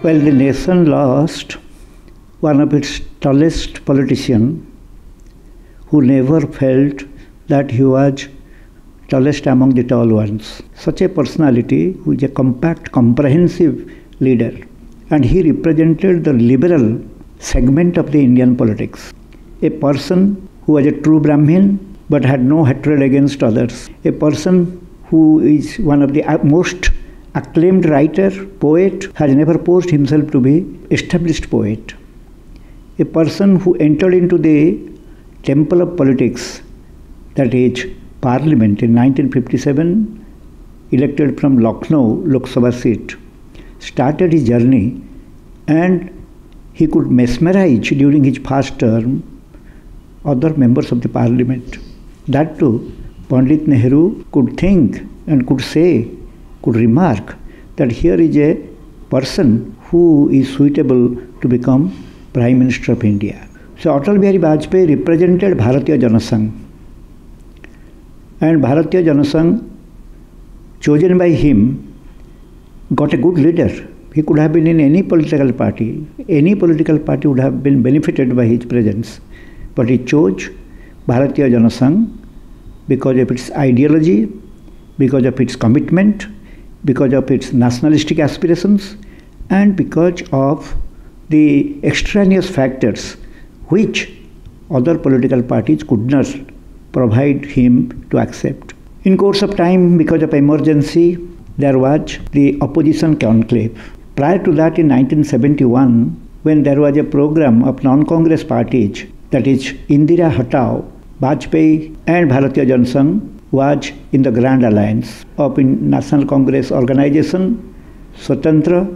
Well, the nation lost one of its tallest politicians who never felt that he was tallest among the tall ones. Such a personality who is a compact, comprehensive leader. And he represented the liberal segment of the Indian politics. A person who was a true Brahmin but had no hatred against others. A person who is one of the most acclaimed writer, poet, has never posed himself to be established poet. A person who entered into the temple of politics, that is Parliament in 1957, elected from Lucknow Lok Sabha seat, started his journey, and he could mesmerize during his first term other members of the Parliament. That too, Pandit Nehru could think and could say, could remark that here is a person who is suitable to become Prime Minister of India. So Atal Bihari Vajpayee represented Bharatiya Janasangh. And Bharatiya Janasangh, chosen by him, got a good leader. He could have been in any political party. Any political party would have been benefited by his presence. But he chose Bharatiya Janasangh because of its ideology, because of its commitment, because of its nationalistic aspirations, and because of the extraneous factors which other political parties could not provide him to accept. In course of time, because of emergency, there was the opposition conclave. Prior to that, in 1971, when there was a program of non-Congress parties, that is Indira Hatao, Vajpayee and Bharatiya Janasangh was in the Grand Alliance of National Congress Organization, Swatantra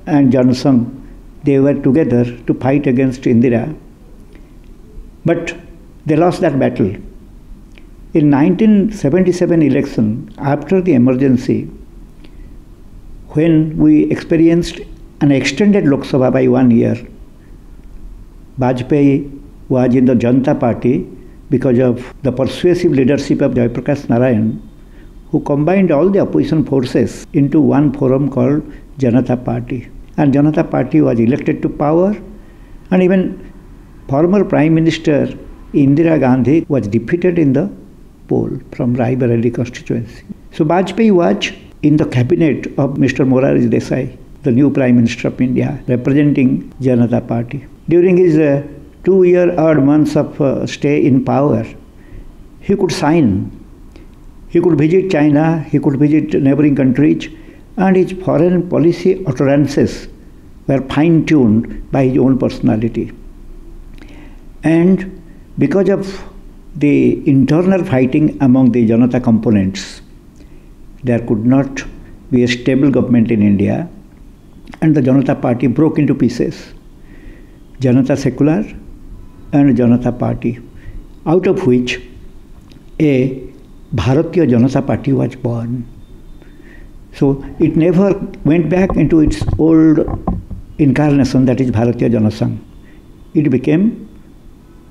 and Janasangh. They were together to fight against Indira. But they lost that battle. In 1977 election, after the emergency, when we experienced an extended Lok Sabha by 1 year, Vajpayee was in the Janata Party because of the persuasive leadership of Jayaprakash Narayan, who combined all the opposition forces into one forum called Janata Party. And Janata Party was elected to power, and even former Prime Minister Indira Gandhi was defeated in the poll from Rai Bareli constituency. So Vajpayee was in the cabinet of Mr. Morarji Desai, the new Prime Minister of India, representing Janata Party. During his 2-year odd months of stay in power, he could sign. He could visit China, he could visit neighboring countries, and his foreign policy utterances were fine-tuned by his own personality. And because of the internal fighting among the Janata components, there could not be a stable government in India, and the Janata Party broke into pieces. Janata Secular and Janata Party, out of which a Bharatiya Janata Party was born. So it never went back into its old incarnation, that is Bharatiya Janasangh. It became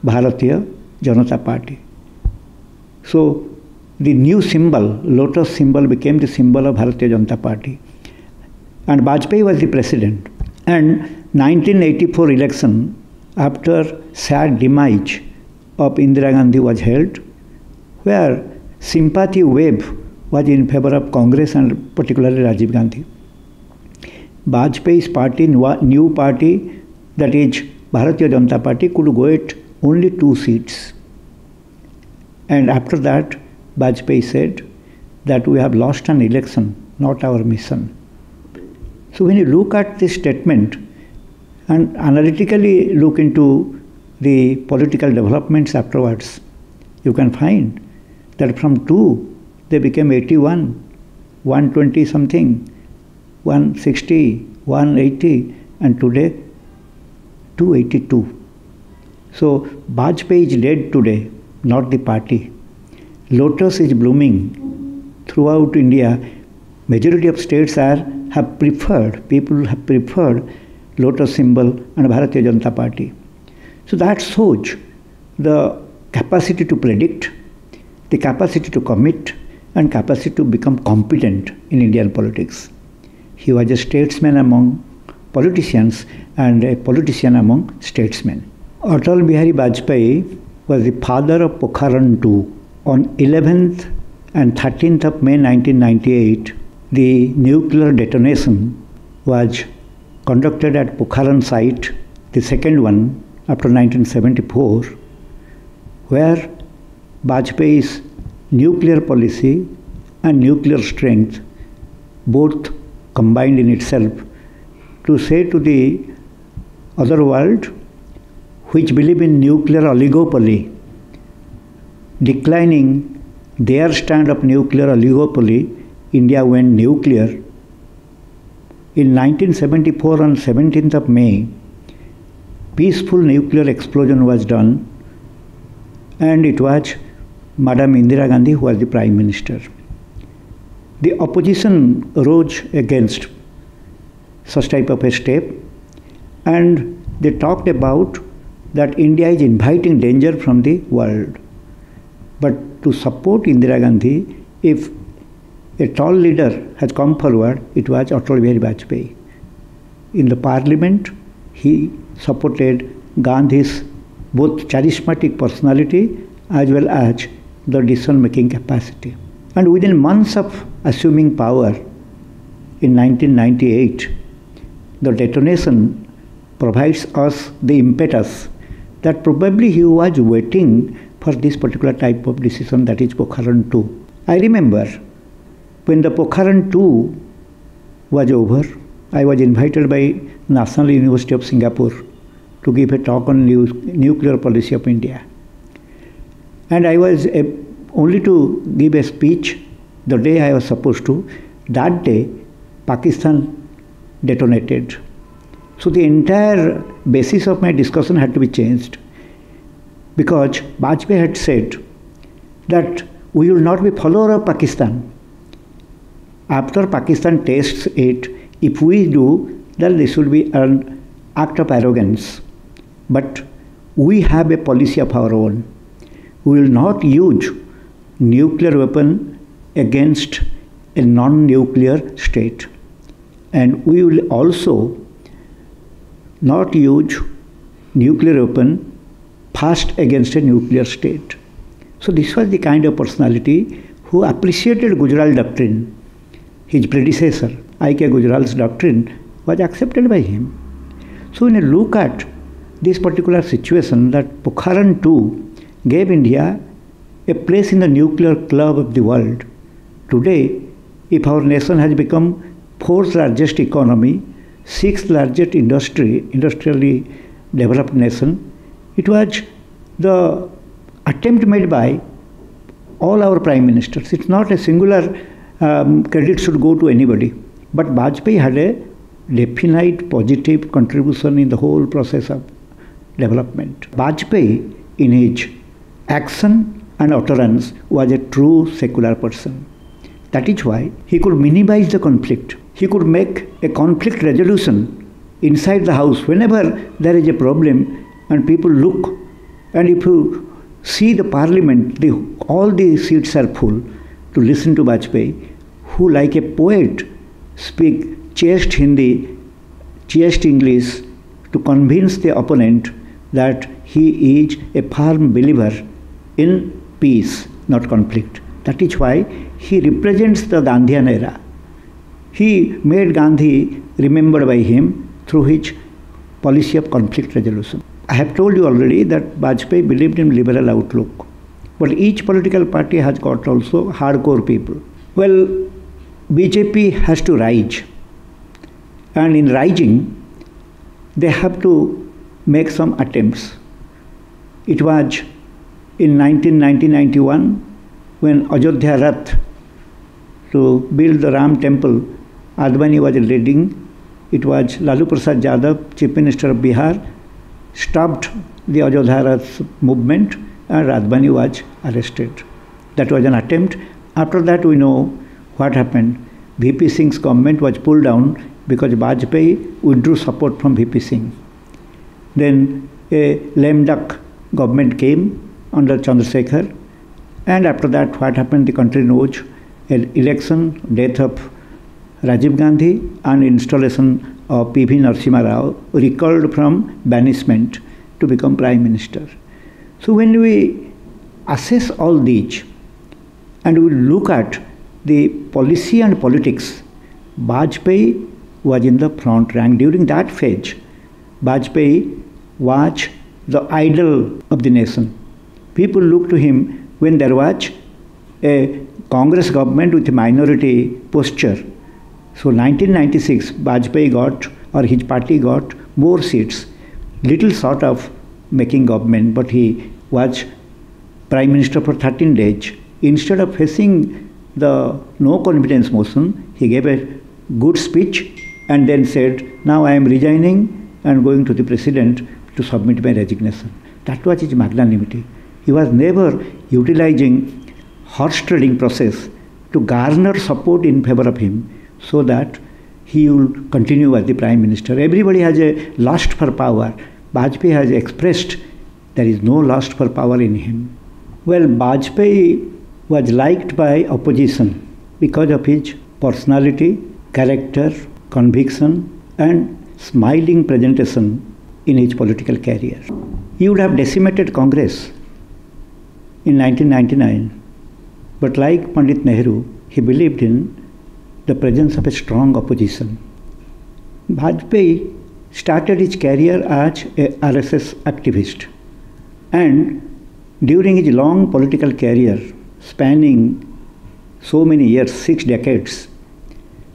Bharatiya Janata Party. So the new symbol, lotus symbol, became the symbol of Bharatiya Janata Party. And Vajpayee was the president. And 1984 election, after sad demise of Indira Gandhi was held, where sympathy wave was in favor of Congress and particularly Rajiv Gandhi. Vajpayee's party, new party, that is Bharatiya Janata Party, could get only 2 seats. And after that, Vajpayee said that we have lost an election, not our mission. So when you look at this statement and analytically look into the political developments afterwards, you can find that from 2, they became 81, 120 something, 160, 180, and today 282. So Vajpayee is dead today, not the party. Lotus is blooming throughout India. Majority of states have preferred lotus symbol and Bharatiya Janata Party. So that shows the capacity to predict, the capacity to commit, and capacity to become competent in Indian politics. He was a statesman among politicians and a politician among statesmen. Atal Bihari Vajpayee was the father of Pokhran II. On 11th and 13th of May 1998, the nuclear detonation was conducted at Pokhran site, the second one after 1974, where Vajpayee's nuclear policy and nuclear strength both combined in itself to say to the other world, which believe in nuclear oligopoly, declining their stand of nuclear oligopoly, India went nuclear. In 1974 on 17th of May, peaceful nuclear explosion was done, and it was Madam Indira Gandhi who was the Prime Minister. The opposition rose against such type of a step, and they talked about that India is inviting danger from the world. But to support Indira Gandhi, if a tall leader has come forward, it was Atal Bihari Vajpayee. In the parliament, he supported Gandhi's both charismatic personality as well as the decision-making capacity. And within months of assuming power in 1998, the detonation provides us the impetus that probably he was waiting for this particular type of decision, that is Pokhran II. I remember when the Pokhran II was over, I was invited by National University of Singapore to give a talk on nuclear policy of India. And I was only to give a speech the day I was supposed to. That day, Pakistan detonated. So the entire basis of my discussion had to be changed, because Vajpayee had said that we will not be follower of Pakistan. After Pakistan tests it, if we do, then this will be an act of arrogance. But we have a policy of our own. We will not use nuclear weapon against a non-nuclear state. And we will also not use nuclear weapon first against a nuclear state. So this was the kind of personality who appreciated Gujral doctrine. His predecessor, I.K. Gujral's doctrine, was accepted by him. So when you look at this particular situation, that Pokhran II gave India a place in the nuclear club of the world. Today, if our nation has become fourth largest economy, sixth largest industrially developed nation, it was the attempt made by all our prime ministers. It's not a singular credit should go to anybody. But Vajpayee had a definite positive contribution in the whole process of development. Vajpayee, in his action and utterance, was a true secular person. That is why he could minimize the conflict. He could make a conflict resolution inside the house whenever there is a problem and people look. And if you see the parliament, all the seats are full to listen to Vajpayee, who like a poet speak chaste Hindi, chaste English to convince the opponent that he is a firm believer in peace, not conflict. That is why he represents the Gandhian era. He made Gandhi remembered by him through his policy of conflict resolution. I have told you already that Vajpayee believed in liberal outlook. But each political party has got also hardcore people. Well, BJP has to rise. And in rising, they have to make some attempts. It was in 1990-91 when Ayodhya Rath to build the Ram temple, Advani was leading. It was Lalu Prasad Yadav, Chief Minister of Bihar, stopped the Ayodhya Rath movement, and Advani was arrested. That was an attempt. After that, we know what happened. VP Singh's government was pulled down because Vajpayee withdrew support from VP Singh. Then a lame duck government came under Chandrasekhar, and after that, what happened, the country knows. An election, death of Rajiv Gandhi and installation of P.V. Narasimha Rao, recalled from banishment to become Prime Minister. So when we assess all these and we look at the policy and politics, Vajpayee was in the front rank. During that phase, Vajpayee was the idol of the nation. People looked to him when there was a Congress government with a minority posture. So 1996, Vajpayee got, or his party got, more seats, little short of making government, but he was Prime Minister for 13 days. Instead of facing the no confidence motion, he gave a good speech and then said, now I am resigning and going to the President to submit my resignation. That was his magnanimity. He was never utilizing horse trading process to garner support in favor of him so that he will continue as the Prime Minister. Everybody has a lust for power. Vajpayee has expressed there is no lust for power in him. Well, Vajpayee was liked by opposition because of his personality, character, conviction and smiling presentation in his political career. He would have decimated Congress in 1999, but like Pandit Nehru, he believed in the presence of a strong opposition. Vajpayee started his career as a RSS activist, and during his long political career, spanning so many years, 6 decades,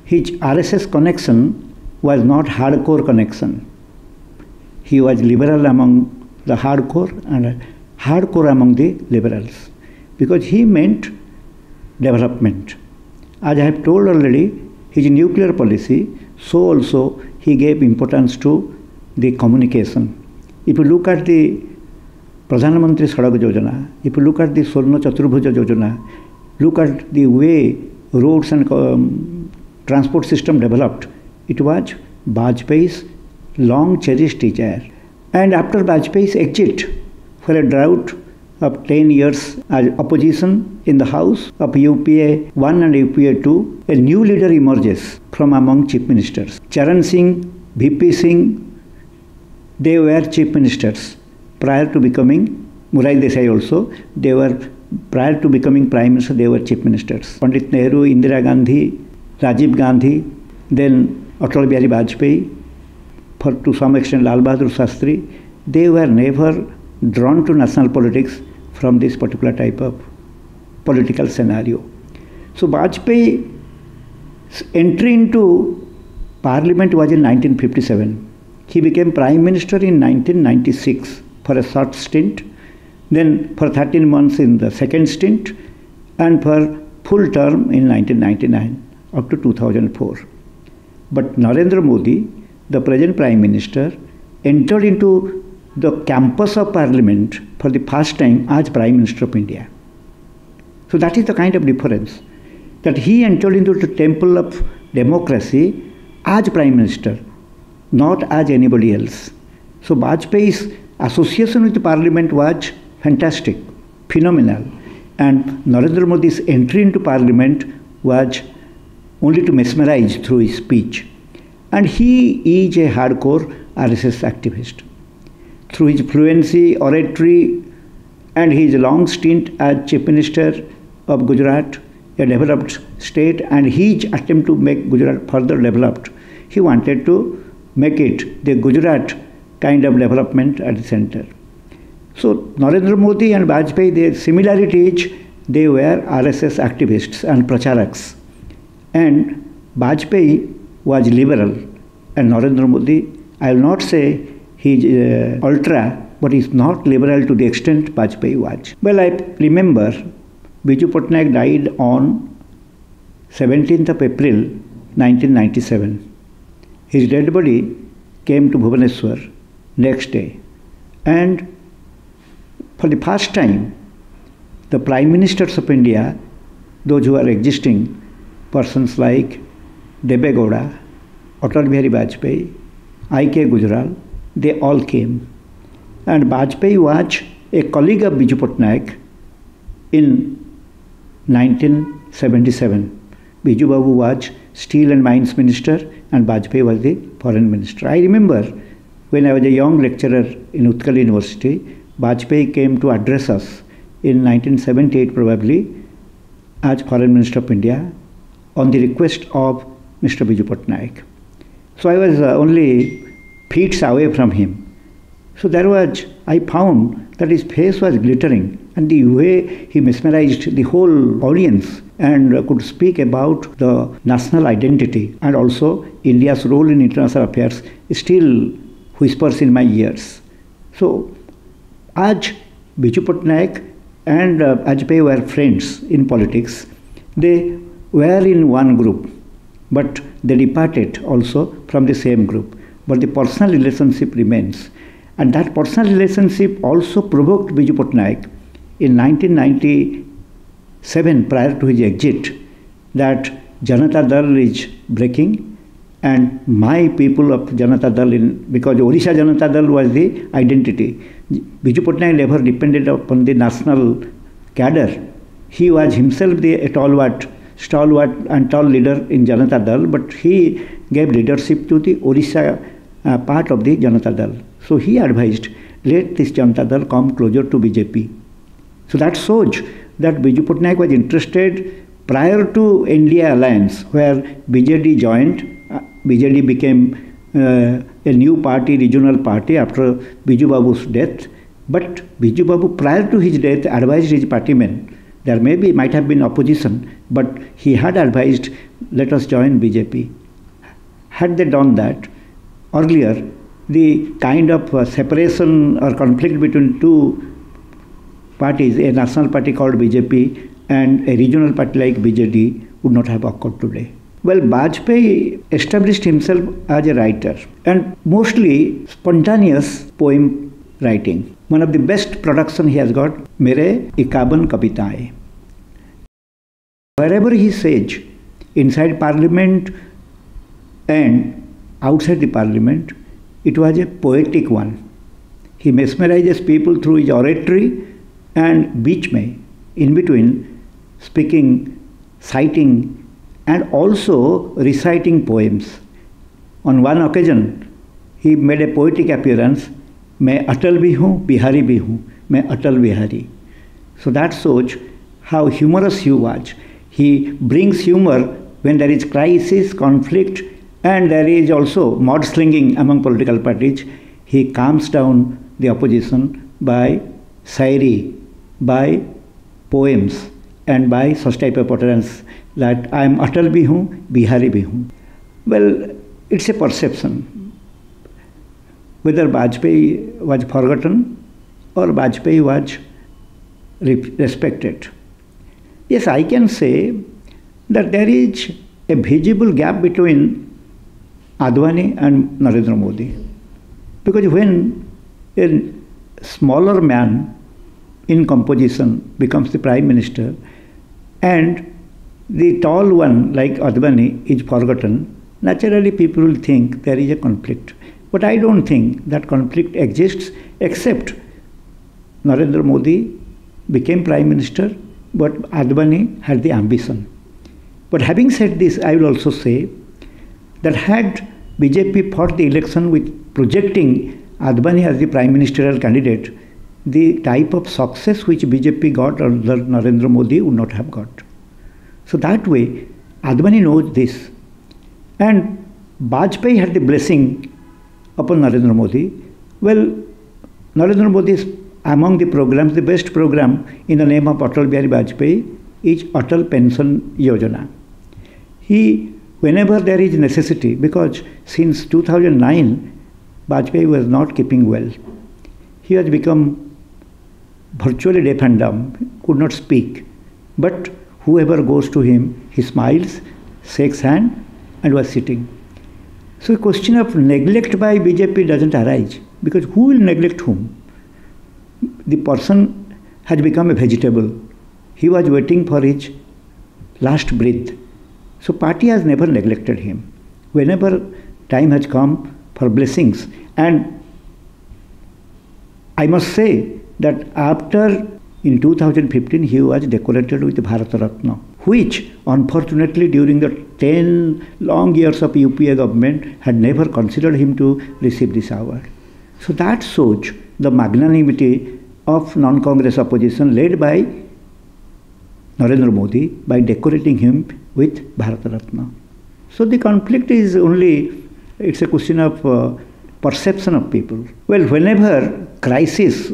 his RSS connection was not hardcore connection. He was liberal among the hardcore and hardcore among the liberals, because he meant development. As I have told already, his nuclear policy, so also he gave importance to the communication. If you look at the Pradhan Mantri Sadak Yojana, if you look at the Swarna Chaturbhuja Yojana, look at the way roads and transport system developed, it was Vajpayee's long cherished desire. And after Vajpayee's exit for a drought of 10 years as opposition in the House of UPA 1 and UPA 2, a new leader emerges from among chief ministers. Charan Singh, VP Singh, they were chief ministers prior to becoming, Murari Desai also, they were, prior to becoming Prime Minister, they were chief ministers. Pandit Nehru, Indira Gandhi, Rajiv Gandhi, then Atal Bihari Vajpayee, to some extent Lal Bahadur Shastri, they were never drawn to national politics from this particular type of political scenario. So Vajpayee's entry into Parliament was in 1957. He became Prime Minister in 1996 for a short stint, then for 13 months in the second stint, and for full term in 1999 up to 2004. But Narendra Modi, the present Prime Minister, entered into the campus of Parliament for the first time as Prime Minister of India. So that is the kind of difference, that he entered into the temple of democracy as Prime Minister, not as anybody else. So Vajpayee's association with the Parliament was fantastic, phenomenal, and Narendra Modi's entry into Parliament was only to mesmerize through his speech. And he is a hardcore RSS activist. Through his fluency, oratory, and his long stint as Chief Minister of Gujarat, a developed state, and his attempt to make Gujarat further developed, he wanted to make it the Gujarat kind of development at the center. So Narendra Modi and Vajpayee, their similarity is they were RSS activists and pracharaks. And Vajpayee was liberal, and Narendra Modi, I will not say he is ultra, but he is not liberal to the extent Vajpayee was. Well, I remember Biju Patnaik died on 17th of April 1997. His dead body came to Bhubaneswar next day, and for the first time, the Prime Ministers of India, those who are existing, persons like Deve Gowda, Atal Bihari Vajpayee, I.K. Gujral, they all came. And Vajpayee was a colleague of Biju Patnaik in 1977. Biju Babu was Steel and Mines Minister and Vajpayee was the Foreign Minister. I remember when I was a young lecturer in Utkal University, Vajpayee came to address us in 1978 probably as Foreign Minister of India on the request of Mr. Biju Patnaik. So I was only feet away from him. So I found that his face was glittering and the way he mesmerized the whole audience and could speak about the national identity and also India's role in international affairs still whispers in my ears. So, as Biju Patnaik and Vajpayee were friends in politics, they were in one group, but they departed also from the same group. But the personal relationship remains. And that personal relationship also provoked Biju Patnaik in 1997, prior to his exit, that Janata Dal is breaking and my people of Janata Dal, because Odisha Janata Dal was the identity. Biju Patnaik never depended upon the national cadre. He was himself the stalwart and tall leader in Janata Dal, but he gave leadership to the Odisha part of the Janata Dal. So he advised, let this Janata Dal come closer to BJP. So that shows that Biju Patnaik was interested prior to India alliance, where BJD joined. BJD became a new party, regional party after Biju Babu's death. But Biju Babu, prior to his death, advised his partymen. There might have been opposition, but he had advised, let us join BJP. Had they done that earlier, the kind of separation or conflict between two parties, a national party called BJP and a regional party like BJD, would not have occurred today. Well, Vajpayee established himself as a writer and mostly spontaneous poem writing. One of the best production he has got, Mere 51 Kavitaएं. Wherever he says, inside parliament and outside the parliament, it was a poetic one. He mesmerizes people through his oratory and in between, speaking, citing, and also reciting poems. On one occasion, he made a poetic appearance, मैं अटल भी हूँ, बिहारी भी हूँ, मैं Atal Bihari. So that shows how humorous he was. He brings humor when there is crisis, conflict, and there is also mudslinging among political parties. He calms down the opposition by shairi, by poems, and by such type of utterance that I am Atal bhi hu, Bihari bhi hu. Well, it's a perception. Whether Vajpayee was forgotten or Vajpayee was respected. Yes, I can say that there is a visible gap between Advani and Narendra Modi. Because when a smaller man in composition becomes the Prime Minister and the tall one like Advani is forgotten, naturally people will think there is a conflict. But I don't think that conflict exists, except Narendra Modi became Prime Minister, but Advani had the ambition. But having said this, I will also say that had BJP fought the election with projecting Advani as the Prime Ministerial candidate, the type of success which BJP got under Narendra Modi would not have got. So that way, Advani knows this. And Vajpayee had the blessing upon Narendra Modi. Well, Narendra Modi is among the programs, the best program in the name of Atal Bihari Vajpayee is Atal Pension Yojana. Whenever there is necessity, because since 2009, Vajpayee was not keeping well. He has become virtually deaf and dumb, could not speak. But whoever goes to him, he smiles, shakes hand, and was sitting. So a question of neglect by BJP doesn't arise, because who will neglect whom? The person has become a vegetable. He was waiting for his last breath. So party has never neglected him. Whenever time has come for blessings, and I must say that after in 2015 he was decorated with the Bharat Ratna. which unfortunately during the 10 long years of UPA government had never considered him to receive this award. So that shows the magnanimity of non-Congress opposition led by Narendra Modi by decorating him with Bharat Ratna. So the conflict is only, it's a question of perception of people. Well, whenever crisis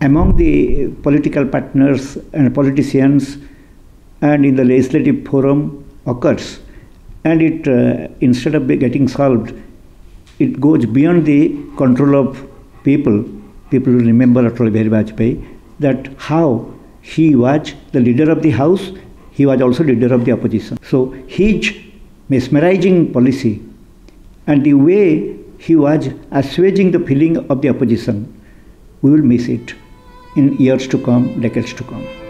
among the political partners and politicians and in the legislative forum occurs, and it instead of getting solved, it goes beyond the control of people. People will remember Atal Bihari Vajpayee, that how he was the leader of the house, he was also leader of the opposition. So his mesmerizing policy and the way he was assuaging the feeling of the opposition, we will miss it in years to come, decades to come.